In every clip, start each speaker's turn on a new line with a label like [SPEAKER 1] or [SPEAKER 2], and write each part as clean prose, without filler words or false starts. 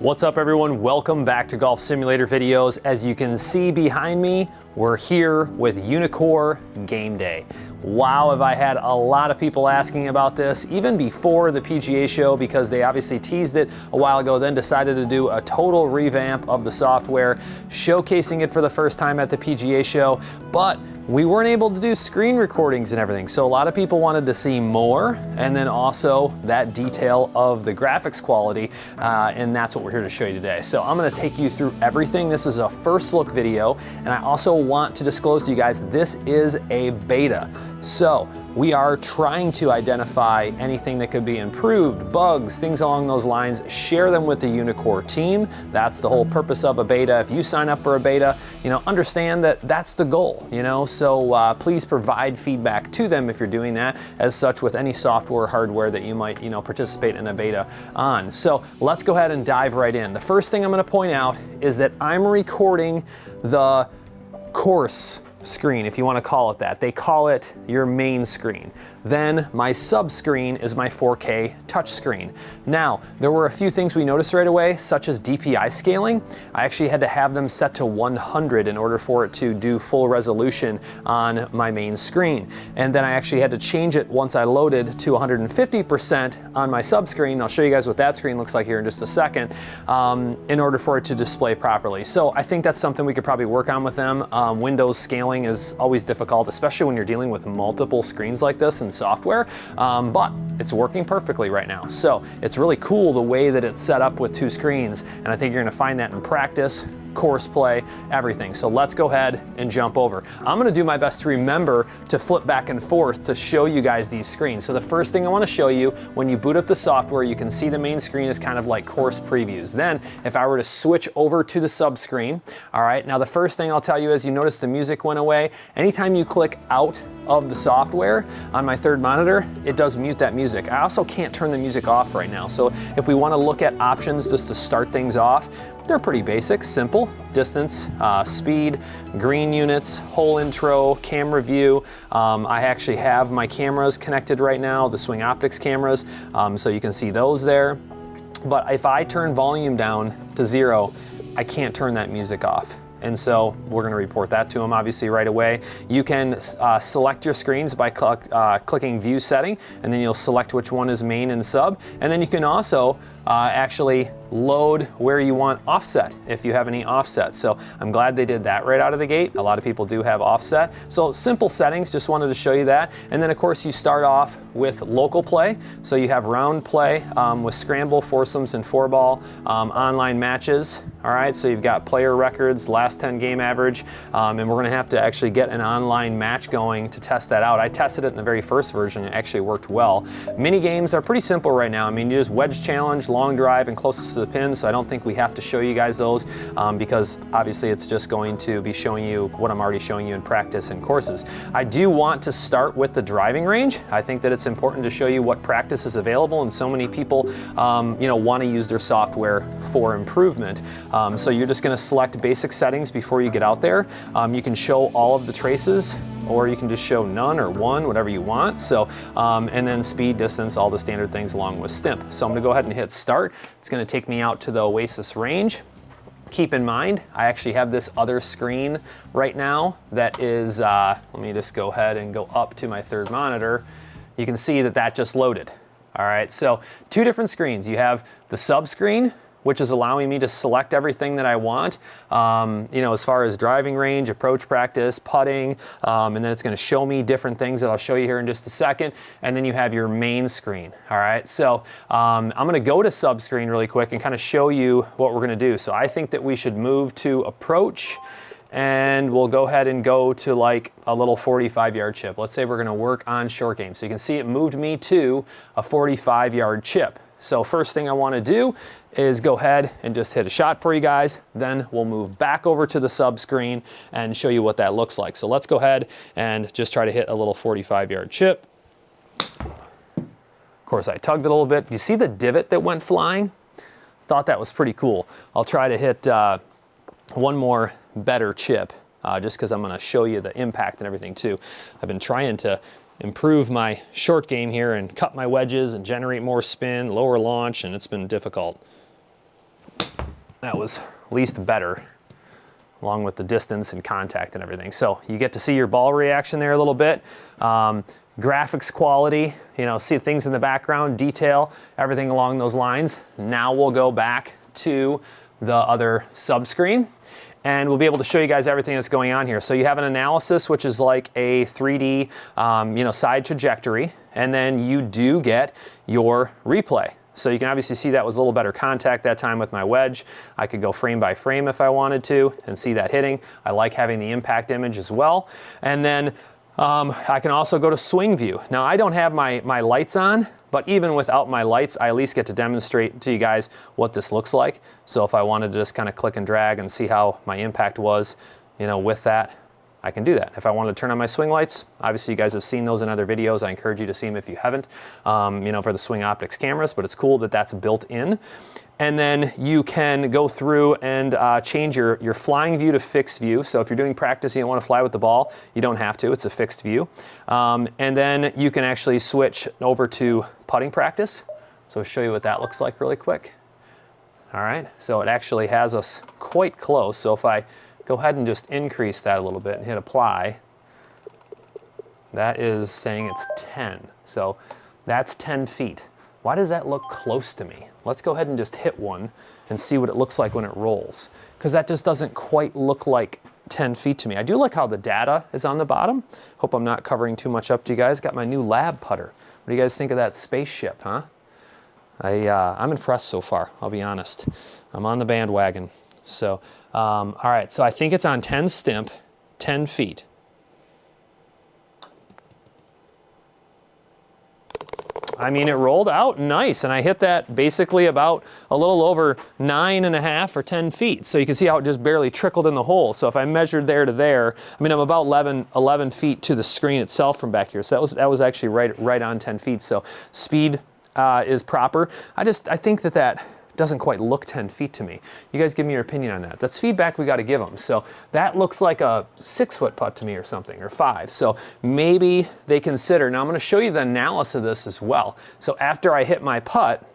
[SPEAKER 1] What's up everyone? Welcome back to Golf Simulator videos. As you can see behind me, we're here with UNEEKOR Game Day. Wow, have I had a lot of people asking about this, even before the PGA show, because they obviously teased it a while ago, then decided to do a total revamp of the software, showcasing it for the first time at the PGA show, but we weren't able to do screen recordings and everything. So a lot of people wanted to see more, and then also that detail of the graphics quality, and that's what we're here to show you today. So I'm gonna take you through everything. This is a first look video, and I also want to disclose to you guys, this is a beta. So we are trying to identify anything that could be improved, bugs, things along those lines, share them with the UNEEKOR team. That's the whole purpose of a beta. If you sign up for a beta, understand that that's the goal, so please provide feedback to them if you're doing that, as such with any software or hardware that you might, participate in a beta on. So let's go ahead and dive right in. The first thing I'm gonna point out is that I'm recording the course screen, if you want to call it that. They call it your main screen. Then my sub screen is my 4K touch screen. Now, there were a few things we noticed right away, such as DPI scaling. I actually had to have them set to 100 in order for it to do full resolution on my main screen. And then I actually had to change it once I loaded to 150% on my sub screen. I'll show you guys what that screen looks like here in just a second, in order for it to display properly. So I think that's something we could probably work on with them. Windows scaling is always difficult, especially when you're dealing with multiple screens like this in software, but it's working perfectly right now. So it's really cool the way that it's set up with two screens, and I think you're gonna find that in practice, course play, everything. So let's go ahead and jump over. I'm gonna do my best to remember to flip back and forth to show you guys these screens. So the first thing I wanna show you, when you boot up the software, you can see the main screen is kind of like course previews. Then if I were to switch over to the sub screen, all right, now the first thing I'll tell you is, you notice the music went away. Anytime you click out of the software on my third monitor, it does mute that music. I also can't turn the music off right now. So if we wanna look at options just to start things off, they're pretty basic, simple: distance, speed, green units, hole intro, camera view. I actually have my cameras connected right now, the Swing Optics cameras, so you can see those there. But if I turn volume down to 0, I can't turn that music off. And so we're gonna report that to them obviously right away. You can select your screens by clicking view setting, and then you'll select which one is main and sub. And then you can also actually load where you want offset, if you have any offset. So I'm glad they did that right out of the gate. A lot of people do have offset. So simple settings, just wanted to show you that. And then of course you start off with local play. So you have round play with Scramble, Foursomes, and 4-ball, online matches. All right, so you've got player records, last 10 game average, and we're gonna have to actually get an online match going to test that out. I tested it in the very first version, it actually worked well. Mini games are pretty simple right now. I mean, you just wedge challenge, long drive, and closest to the pin, so I don't think we have to show you guys those, because obviously it's just going to be showing you what I'm already showing you in practice and courses. I do want to start with the driving range. I think that it's important to show you what practice is available, and so many people want to use their software for improvement. So you're just going to select basic settings before you get out there. You can show all of the traces, or you can just show none or one, whatever you want. So, and then speed, distance, all the standard things along with stimp. So I'm gonna go ahead and hit start. It's gonna take me out to the Oasis range. Keep in mind, I actually have this other screen right now that is, let me just go ahead and go up to my third monitor. You can see that that just loaded. All right, so two different screens. You have the sub screen, which is allowing me to select everything that I want, as far as driving range, approach practice, putting, and then it's gonna show me different things that I'll show you here in just a second. And then you have your main screen, all right? So I'm gonna go to sub screen really quick and kind of show you what we're gonna do. So I think that we should move to approach, and we'll go ahead and go to like a little 45-yard chip. Let's say we're gonna work on short game. So you can see it moved me to a 45-yard chip. So first thing I want to do is go ahead and just hit a shot for you guys. Then we'll move back over to the sub screen and show you what that looks like. So let's go ahead and just try to hit a little 45-yard chip. Of course, I tugged it a little bit. You see the divot that went flying? Thought that was pretty cool. I'll try to hit one more better chip, just because I'm going to show you the impact and everything too. I've been trying to improve my short game here and cut my wedges and generate more spin, lower launch, and it's been difficult. that was at least better, along with the distance and contact and everything. So you get to see your ball reaction there a little bit. Graphics quality, you know, see things in the background, detail, everything along those lines. Now we'll go back to the other subscreen and we'll be able to show you guys everything that's going on here. So you have an analysis, which is like a 3D, you know, side trajectory, and then you do get your replay. So you can obviously see that was a little better contact that time with my wedge. I could go frame by frame if I wanted to and see that hitting. I like having the impact image as well. And then I can also go to swing view. Now I don't have my lights on, but even without my lights, I at least get to demonstrate to you guys what this looks like. So if I wanted to just kind of click and drag and see how my impact was, you know, with that, I can do that. If I wanted to turn on my swing lights, obviously you guys have seen those in other videos. I encourage you to see them if you haven't, you know, for the Swing Optics cameras, but it's cool that that's built in. And then you can go through and change your flying view to fixed view. So if you're doing practice and you don't want to fly with the ball, you don't have to, it's a fixed view. And then you can actually switch over to putting practice. So I'll show you what that looks like really quick. All right, so it actually has us quite close. So if I go ahead and just increase that a little bit and hit apply, that is saying it's 10. So that's 10 feet. Why does that look close to me? Let's go ahead and just hit one and see what it looks like when it rolls, because that just doesn't quite look like 10 feet to me. I do like how the data is on the bottom. Hope I'm not covering too much up to you guys. Got my new lab putter. What do you guys think of that spaceship, huh? I'm impressed so far, I'll be honest. I'm on the bandwagon. So, all right, so I think it's on 10 stimp, 10 feet. I mean, it rolled out nice, and I hit that basically about a little over 9.5 or 10 feet. So you can see how it just barely trickled in the hole. So if I measured there to there, I mean, I'm about 11 feet to the screen itself from back here. So that was actually right on 10 feet. So speed is proper. I think that doesn't quite look 10 feet to me. You guys give me your opinion on that. That's feedback we got to give them. So that looks like a 6-foot putt to me or something, or 5. So maybe they consider, now I'm going to show you the analysis of this as well. So after I hit my putt,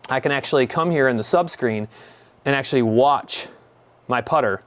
[SPEAKER 1] I can actually come here in the subscreen and actually watch my putter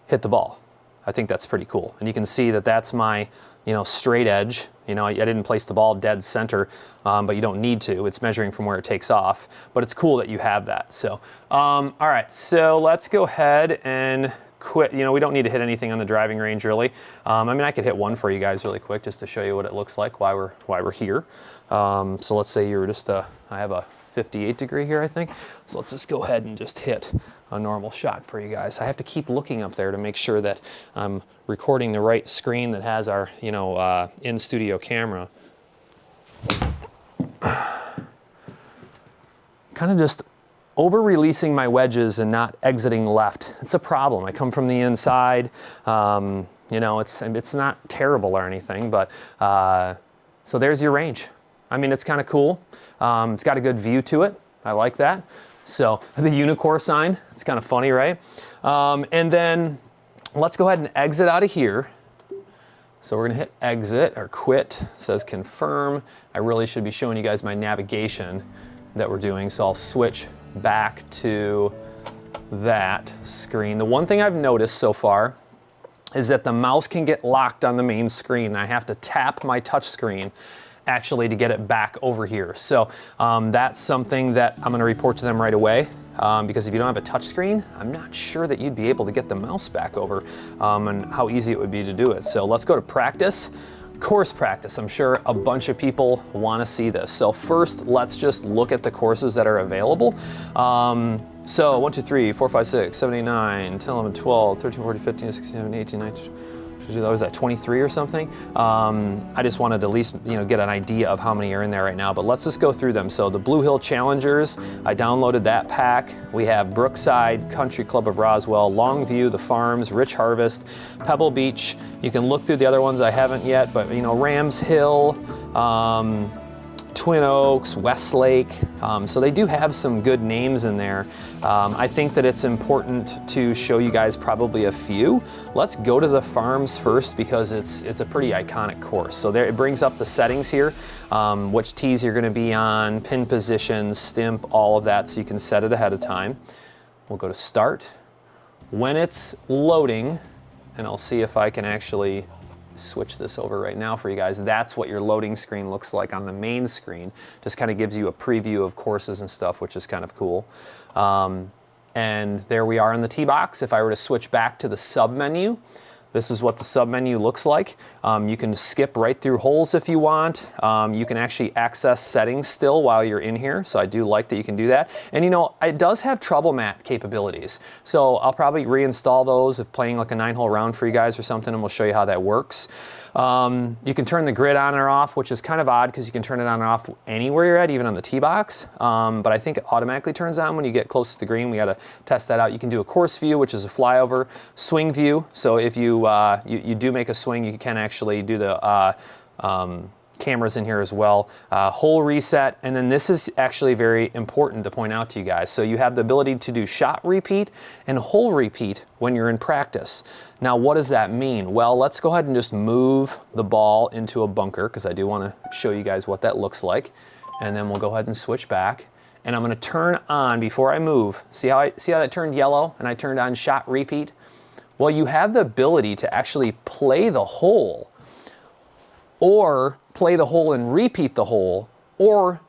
[SPEAKER 1] hit the ball. I think that's pretty cool. And you can see that that's my, you know, straight edge. You know, I didn't place the ball dead center, but you don't need to. It's measuring from where it takes off. But it's cool that you have that. So, all right, so let's go ahead and quit. You know, we don't need to hit anything on the driving range, really. I mean, I could hit one for you guys really quick just to show you what it looks like, why we're here. So let's say you're just I have a 58 degree here, I think. So let's just go ahead and just hit a normal shot for you guys. I have to keep looking up there to make sure that I'm recording the right screen that has our, you know, in-studio camera. Kind of just over-releasing my wedges and not exiting left. It's a problem. I come from the inside. You know, it's not terrible or anything, but so there's your range. I mean, it's kind of cool. It's got a good view to it. I like that. So the UNEEKOR sign, it's kind of funny, right? And then let's go ahead and exit out of here. So we're gonna hit exit or quit. It says confirm. I really should be showing you guys my navigation that we're doing. So I'll switch back to that screen. The one thing I've noticed so far is that the mouse can get locked on the main screen. I have to tap my touch screen actually to get it back over here. So that's something that I'm gonna report to them right away, because if you don't have a touch screen, I'm not sure that you'd be able to get the mouse back over, and how easy it would be to do it. So let's go to practice. Course practice. I'm sure a bunch of people wanna see this. So first, let's just look at the courses that are available. So 1, 2, 3, 4, 5, 6, 7, 8, 9, 10, 11, 12, 13, 14, 15, 16, 17, 18, 19, was that 23 or something? I just wanted to at least, you know, get an idea of how many are in there right now, but let's just go through them. So the Blue Hill Challengers, I downloaded that pack. We have Brookside, Country Club of Roswell, Longview, The Farms, Rich Harvest, Pebble Beach. You can look through the other ones I haven't yet, but you know, Rams Hill, Twin Oaks, Westlake, so they do have some good names in there. I think that it's important to show you guys probably a few. Let's go to the Farms first because it's a pretty iconic course. So there, it brings up the settings here, which tees you're gonna be on, pin positions, stimp, all of that, so you can set it ahead of time. We'll go to start. When it's loading, and I'll see if I can actually switch this over right now for you guys. That's what your loading screen looks like on the main screen. Just kind of gives you a preview of courses and stuff, which is kind of cool. And there we are in the tee box. If I were to switch back to the sub menu, this is what the sub menu looks like. You can skip right through holes if you want. You can actually access settings still while you're in here. So I do like that you can do that. And you know, it does have trouble mat capabilities. So I'll probably reinstall those if playing like a 9-hole round for you guys or something, and we'll show you how that works. You can turn the grid on or off, which is kind of odd because you can turn it on or off anywhere you're at, even on the tee box. But I think it automatically turns on when you get close to the green. We got to test that out. You can do a course view, which is a flyover, swing view. So if you do make a swing, you can actually do the cameras in here as well. Hole reset, and then this is actually very important to point out to you guys. So you have the ability to do shot repeat and hole repeat when you're in practice. Now, what does that mean? Well, let's go ahead and just move the ball into a bunker because I do want to show you guys what that looks like. And then we'll go ahead and switch back. And I'm going to turn on, before I move, see how that turned yellow and I turned on shot repeat? Well, you have the ability to actually play the hole, or play the hole and repeat the hole, or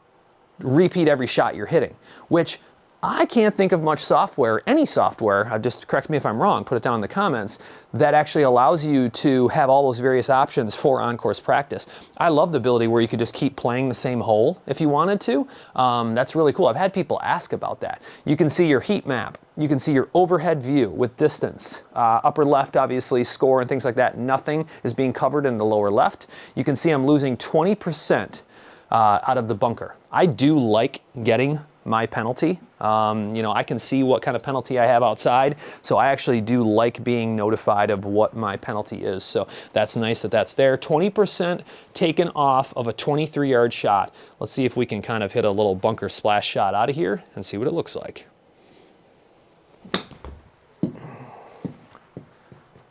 [SPEAKER 1] repeat every shot you're hitting, which I can't think of much software, any software, just correct me if I'm wrong, put it down in the comments, that actually allows you to have all those various options for on-course practice. I love the ability where you could just keep playing the same hole if you wanted to. That's really cool. I've had people ask about that. You can see your heat map. You can see your overhead view with distance. Upper left, obviously, score and things like that. Nothing is being covered in the lower left. You can see I'm losing 20% out of the bunker. I do like getting my penalty. You know, I can see what kind of penalty I have outside, so I actually do like being notified of what my penalty is. So that's nice that that's there. 20% taken off of a 23-yard shot. Let's see if we can kind of hit a little bunker splash shot out of here and see what it looks like.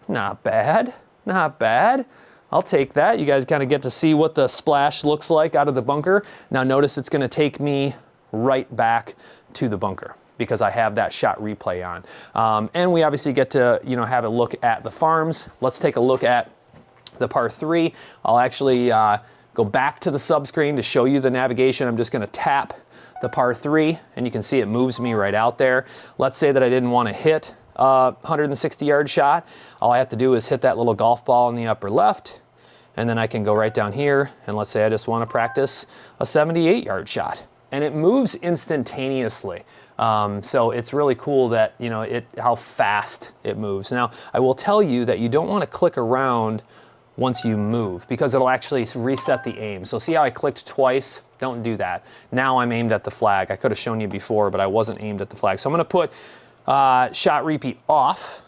[SPEAKER 1] Not bad, not bad. I'll take that. You guys kind of get to see what the splash looks like out of the bunker. Now notice it's gonna take me right back to the bunker because I have that shot replay on. And we obviously get to, you know, have a look at the farms. Let's take a look at the par 3. I'll actually go back to the sub screen to show you the navigation. I'm just gonna tap the par 3 and you can see it moves me right out there. Let's say that I didn't want to hit a 160-yard shot. All I have to do is hit that little golf ball in the upper left, and then I can go right down here, and let's say I just want to practice a 78-yard shot. And it moves instantaneously. So it's really cool that, you know, how fast it moves. Now, I will tell you that you don't want to click around once you move because it'll actually reset the aim. So see how I clicked twice? Don't do that. Now I'm aimed at the flag. I could have shown you before, but I wasn't aimed at the flag. So I'm going to put shot repeat off,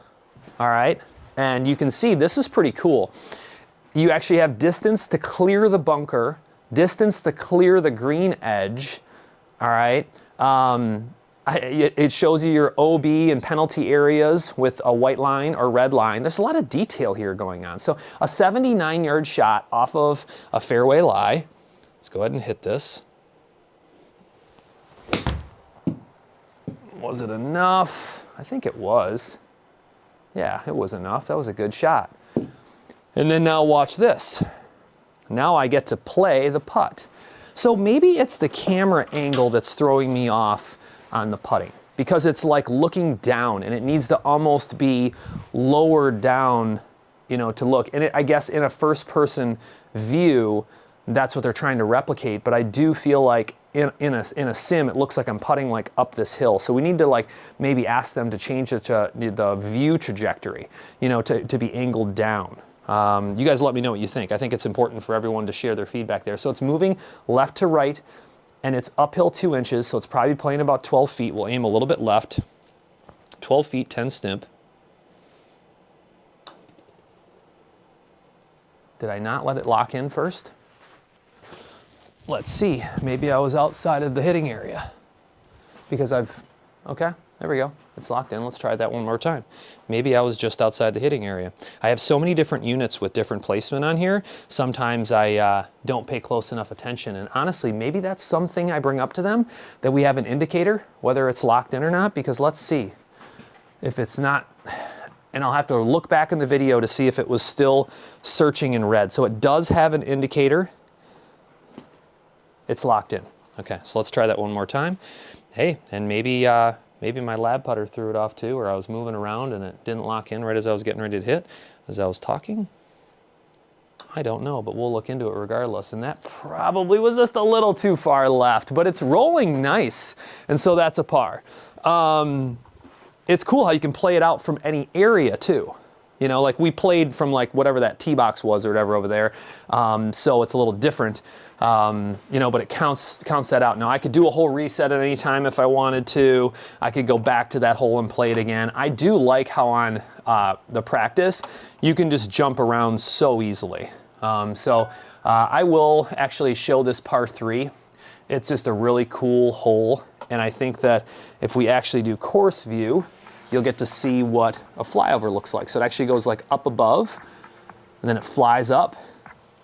[SPEAKER 1] all right? And you can see this is pretty cool. You actually have distance to clear the bunker, distance to clear the green edge, all right? It shows you your OB and penalty areas with a white line or red line. There's a lot of detail here going on. So a 79-yard shot off of a fairway lie. Let's go ahead and hit this. Was it enough? I think it was. Yeah, it was enough. That was a good shot. And then now watch this. Now I get to play the putt. So maybe it's the camera angle that's throwing me off on the putting because it's like looking down and it needs to almost be lower down, you know, to look. And I guess in a first person view, that's what they're trying to replicate. But I do feel like in a sim, it looks like I'm putting like up this hill. So we need to like maybe ask them to change it to the view trajectory, you know, to be angled down. You guys let me know what you think. I think it's important for everyone to share their feedback there. So it's moving left to right and it's uphill 2 inches. So it's probably playing about 12 feet. We'll aim a little bit left. 12 feet, 10 stimp. Did I not let it lock in first? Let's see, maybe I was outside of the hitting area because okay, there we go. It's locked in. Let's try that one more time. Maybe I was just outside the hitting area. I have so many different units with different placement on here. Sometimes I don't pay close enough attention. And honestly, maybe that's something I bring up to them, that we have an indicator, whether it's locked in or not, because let's see. if it's not, and I'll have to look back in the video to see if it was still searching in red. So it does have an indicator. It's locked in. Okay, so let's try that one more time. Hey, and maybe my lab putter threw it off too, or I was moving around and it didn't lock in right as I was getting ready to hit, as I was talking. I don't know, but we'll look into it regardless. And that probably was just a little too far left, but it's rolling nice. And so that's a par. It's cool how you can play it out from any area too. You know, like we played from like whatever that tee box was or whatever over there. So it's a little different, you know, but it counts that out. Now I could do a whole reset at any time if I wanted to. I could go back to that hole and play it again. I do like how on the practice, you can just jump around so easily. I will actually show this par 3. It's just a really cool hole. And I think that if we actually do course view, you'll get to see what a flyover looks like. So it actually goes like up above, and then it flies up,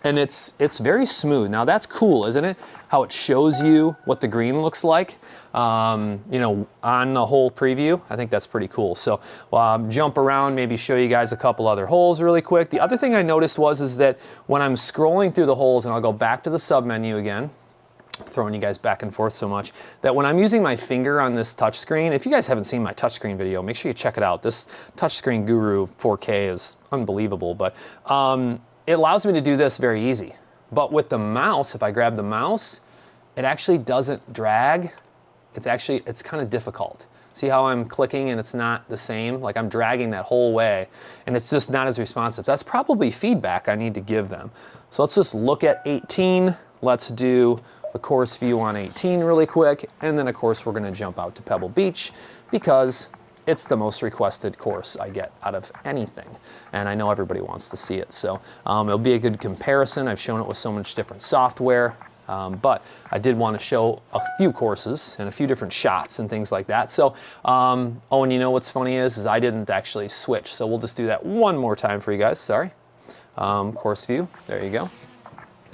[SPEAKER 1] and it's very smooth. Now that's cool, isn't it? How it shows you what the green looks like, you know, on the whole preview. I think that's pretty cool. So jump around, maybe show you guys a couple other holes really quick. The other thing I noticed is that when I'm scrolling through the holes, and I'll go back to the sub menu again, throwing you guys back and forth so much, that when I'm using my finger on this touchscreen, if you guys haven't seen my touchscreen video, make sure you check it out. This touchscreen Guru 4K is unbelievable, but it allows me to do this very easy. But with the mouse, if I grab the mouse, it actually doesn't drag. It's kind of difficult. See how I'm clicking and it's not the same? Like I'm dragging that whole way and it's just not as responsive. That's probably feedback I need to give them. So let's just look at 18. Let's do a course view on 18 really quick, and then of course we're going to jump out to Pebble Beach because it's the most requested course I get out of anything, and I know everybody wants to see it. So it'll be a good comparison. I've shown it with so much different software, but I did want to show a few courses and a few different shots and things like that. So oh, and you know what's funny is I didn't actually switch, so we'll just do that one more time for you guys. Sorry. Course view, there you go.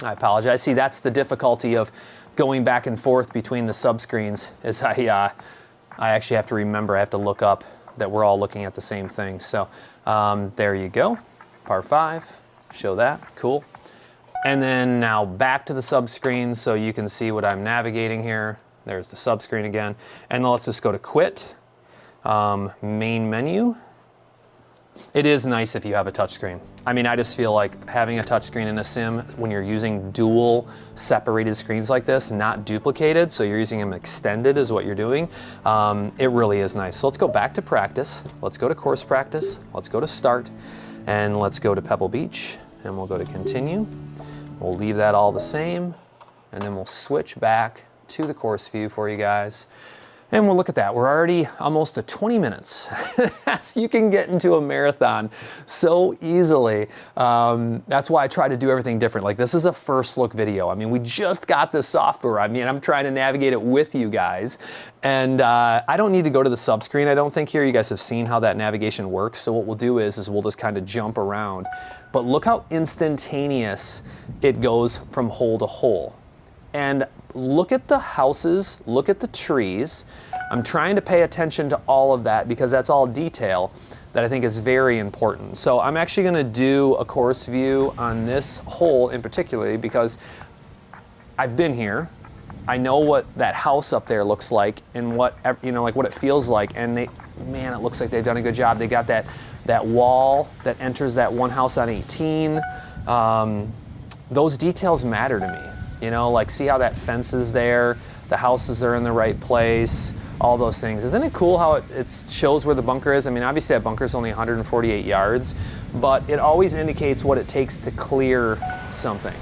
[SPEAKER 1] I apologize. See, that's the difficulty of going back and forth between the subscreens, is I actually have to remember, I have to look up that we're all looking at the same thing. So there you go, par 5, show that, cool. And then now back to the subscreen so you can see what I'm navigating here. There's the subscreen again. And then let's just go to quit, main menu. It is nice if you have a touchscreen. I mean, I just feel like having a touchscreen in a sim when you're using dual separated screens like this, not duplicated, so you're using them extended is what you're doing, it really is nice. So let's go back to practice. Let's go to course practice. Let's go to start, and let's go to Pebble Beach, and we'll go to continue. We'll leave that all the same, and then we'll switch back to the course view for you guys. And we'll look at that. We're already almost at 20 minutes. You can get into a marathon so easily. That's why I try to do everything different. Like this is a first look video. I mean, we just got this software. I mean, I'm trying to navigate it with you guys. And I don't need to go to the subscreen, I don't think here. You guys have seen how that navigation works. So what we'll do is we'll just kind of jump around. But look how instantaneous it goes from hole to hole. And look at the houses, look at the trees. I'm trying to pay attention to all of that because that's all detail that I think is very important. So I'm actually going to do a course view on this hole in particular because I've been here. I know what that house up there looks like and what, you know, like what it feels like. And man, it looks like they've done a good job. They got that wall that enters that one house on 18. Those details matter to me. You know, like see how that fence is there, the houses are in the right place, all those things. Isn't it cool how it shows where the bunker is? I mean, obviously that bunker is only 148 yards, but it always indicates what it takes to clear something.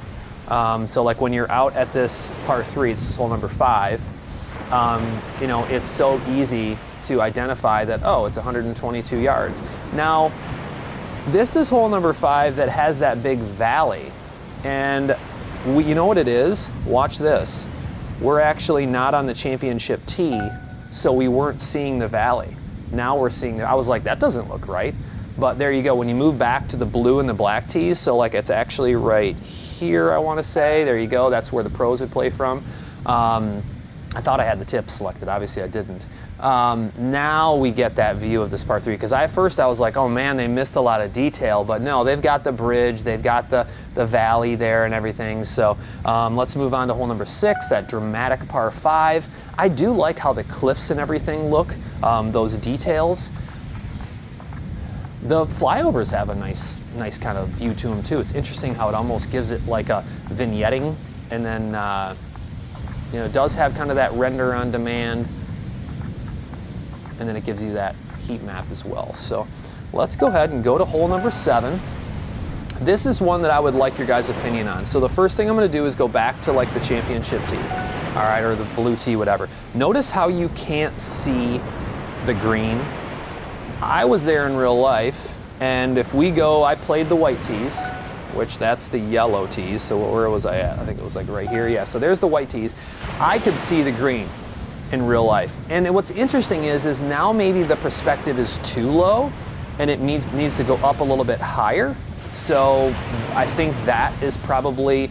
[SPEAKER 1] So like when you're out at this par 3, this is hole number 5, you know, it's so easy to identify that, oh, it's 122 yards. Now, this is hole number 5 that has that big valley, and you know what it is? Watch this. We're actually not on the championship tee, so we weren't seeing the valley. Now we're seeing it. I was like, that doesn't look right. But there you go. When you move back to the blue and the black tees, so like it's actually right here, I want to say. There you go. That's where the pros would play from. I thought I had the tip selected. Obviously I didn't. Now we get that view of this par 3, because at first I was like, oh man, they missed a lot of detail, but no, they've got the bridge, they've got the valley there and everything. So let's move on to hole number 6, that dramatic par 5. I do like how the cliffs and everything look, those details. The flyovers have a nice kind of view to them too. It's interesting how it almost gives it like a vignetting, and then you know, it does have kind of that render on demand, and then it gives you that heat map as well. So let's go ahead and go to hole number 7. This is one that I would like your guys' opinion on. So the first thing I'm gonna do is go back to like the championship tee, all right, or the blue tee, whatever. Notice how you can't see the green. I was there in real life, and if we go, I played the white tees, which that's the yellow tees. So where was I at? I think it was like right here. Yeah, so there's the white tees. I could see the green in real life. And what's interesting is now maybe the perspective is too low and it needs to go up a little bit higher. So I think that is probably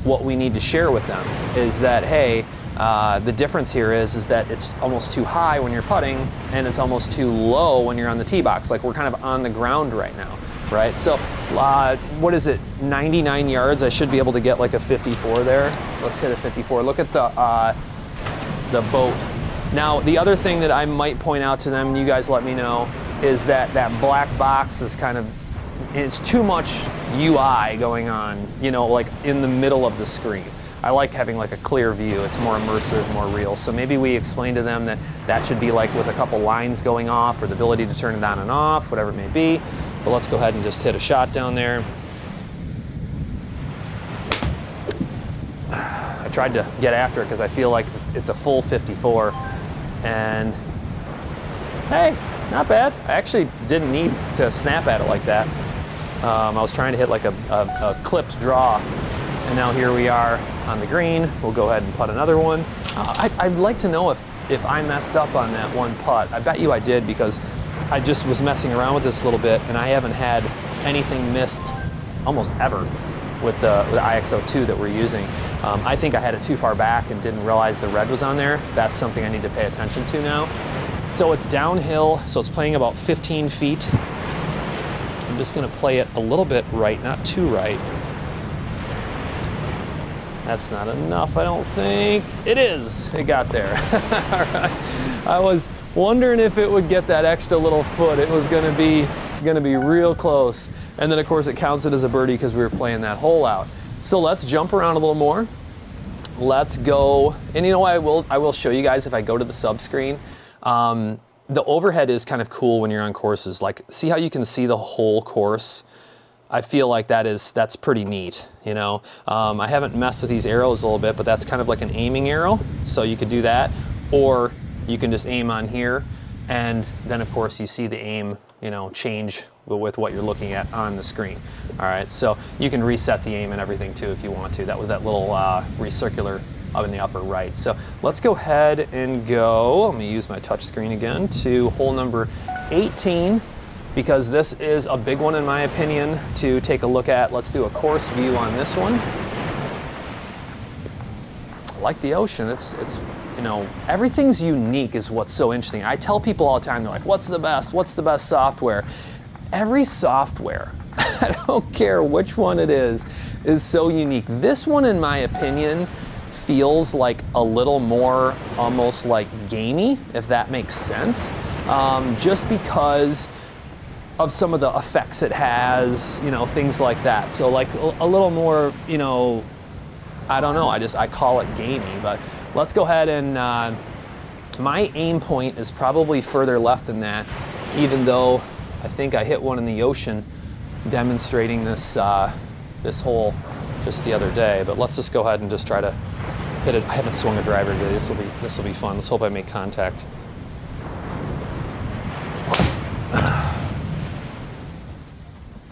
[SPEAKER 1] what we need to share with them, is that, hey, the difference here is that it's almost too high when you're putting and it's almost too low when you're on the tee box. Like, we're kind of on the ground right now, right? So what is it, 99 yards? I should be able to get like a 54 there. Let's hit a 54. Look at the boat. Now, the other thing that I might point out to them, you guys let me know, is that that black box is kind of, it's too much UI going on, you know, like in the middle of the screen. I like having like a clear view. It's more immersive, more real. So maybe we explain to them that that should be like with a couple lines going off, or the ability to turn it on and off, whatever it may be. But let's go ahead and just hit a shot down there. I tried to get after it because I feel like it's a full 54, and hey, not bad. I actually didn't need to snap at it like that. I was trying to hit like a clipped draw, and now here we are on the green. We'll go ahead and putt another one. I'd like to know if I messed up on that one putt. I bet you I did, because I just was messing around with this a little bit, and I haven't had anything missed almost ever with the IXO2 that we're using. I think I had it too far back and didn't realize the red was on there. That's something I need to pay attention to now. So it's downhill, so it's playing about 15 feet. I'm just gonna play it a little bit right, not too right. That's not enough, I don't think. It is, it got there. All right. I was wondering if it would get that extra little foot. It was gonna be real close. And then of course it counts it as a birdie because we were playing that hole out. So let's jump around a little more. Let's go, and you know what, I will show you guys if I go to the sub screen. The overhead is kind of cool when you're on courses. Like, see how you can see the whole course? I feel like that's pretty neat, you know? I haven't messed with these arrows a little bit, but that's kind of like an aiming arrow. So you could do that, or you can just aim on here, and then of course you see the aim, you know, change with what you're looking at on the screen. All right, so you can reset the aim and everything too if you want to. That was that little recircular up in the upper right. So let's go ahead and go, let me use my touch screen again, to hole number 18, because this is a big one in my opinion to take a look at. Let's do a course view on this one. Like the ocean, it's you know, everything's unique is what's so interesting. I tell people all the time, they're like, what's the best software? Every software, I don't care which one it is so unique. This one, in my opinion, feels like a little more almost like gamey, if that makes sense, just because of some of the effects it has, you know, things like that. So like a little more, you know, I don't know, I call it gamey. But let's go ahead and, my aim point is probably further left than that, even though I think I hit one in the ocean demonstrating this this hole just the other day. But let's just go ahead and just try to hit it. I haven't swung a driver today. This will be fun. Let's hope I make contact.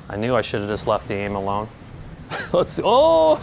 [SPEAKER 1] I knew I should have just left the aim alone. Oh,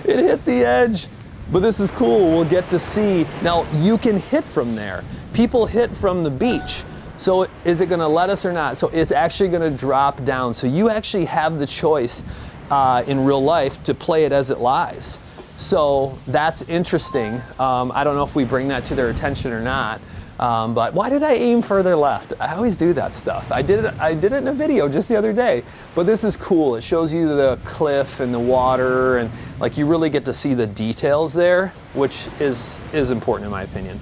[SPEAKER 1] it hit the edge. But this is cool. We'll get to see. Now you can hit from there. People hit from the beach. So is it gonna let us or not? So it's actually gonna drop down. So you actually have the choice in real life to play it as it lies. So that's interesting. I don't know if we bring that to their attention or not. But why did I aim further left? I always do that stuff. I did it in a video just the other day. But this is cool. It shows you the cliff and the water, and like you really get to see the details there, which is important in my opinion.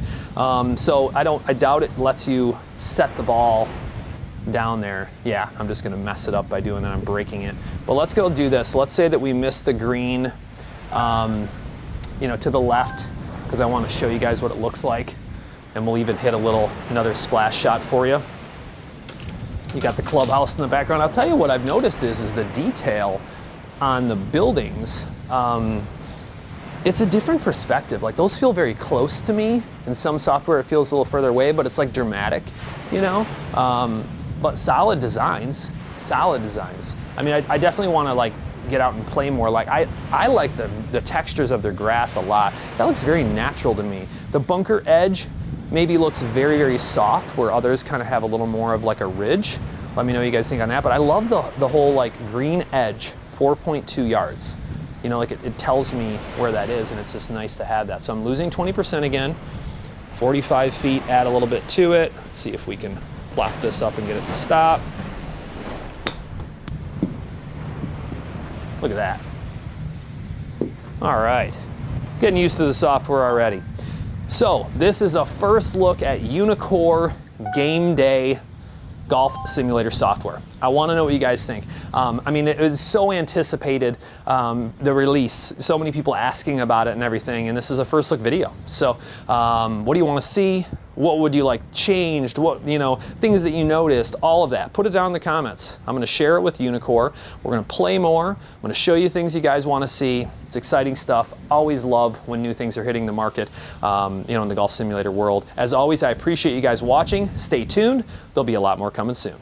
[SPEAKER 1] So I doubt it lets you set the ball down there. Yeah, I'm just gonna mess it up by doing that. I'm breaking it. But let's go do this. Let's say that we missed the green, you know, to the left, because I want to show you guys what it looks like. And we'll even hit another splash shot for you. You got the clubhouse in the background. I'll tell you what I've noticed is the detail on the buildings. It's a different perspective. Like those feel very close to me. In some software it feels a little further away, but it's like dramatic, you know? But solid designs, solid designs. I mean, I definitely want to like get out and play more. Like I like the textures of their grass a lot. That looks very natural to me. The bunker edge maybe looks very, very soft, where others kind of have a little more of like a ridge. Let me know what you guys think on that. But I love the whole like green edge, 4.2 yards. You know, like it tells me where that is, and it's just nice to have that. So I'm losing 20% again. 45 feet, add a little bit to it. Let's see if we can flop this up and get it to stop. Look at that. All right, getting used to the software already. So this is a first look at UNEEKOR GameDay golf simulator software. I want to know what you guys think. I mean, it was so anticipated, the release, so many people asking about it and everything, and this is a first look video. So what do you want to see? What would you like changed? What, you know, things that you noticed, all of that. Put it down in the comments. I'm going to share it with UNEEKOR. We're going to play more. I'm going to show you things you guys want to see. It's exciting stuff. Always love when new things are hitting the market, you know, in the golf simulator world. As always, I appreciate you guys watching. Stay tuned. There'll be a lot more coming soon.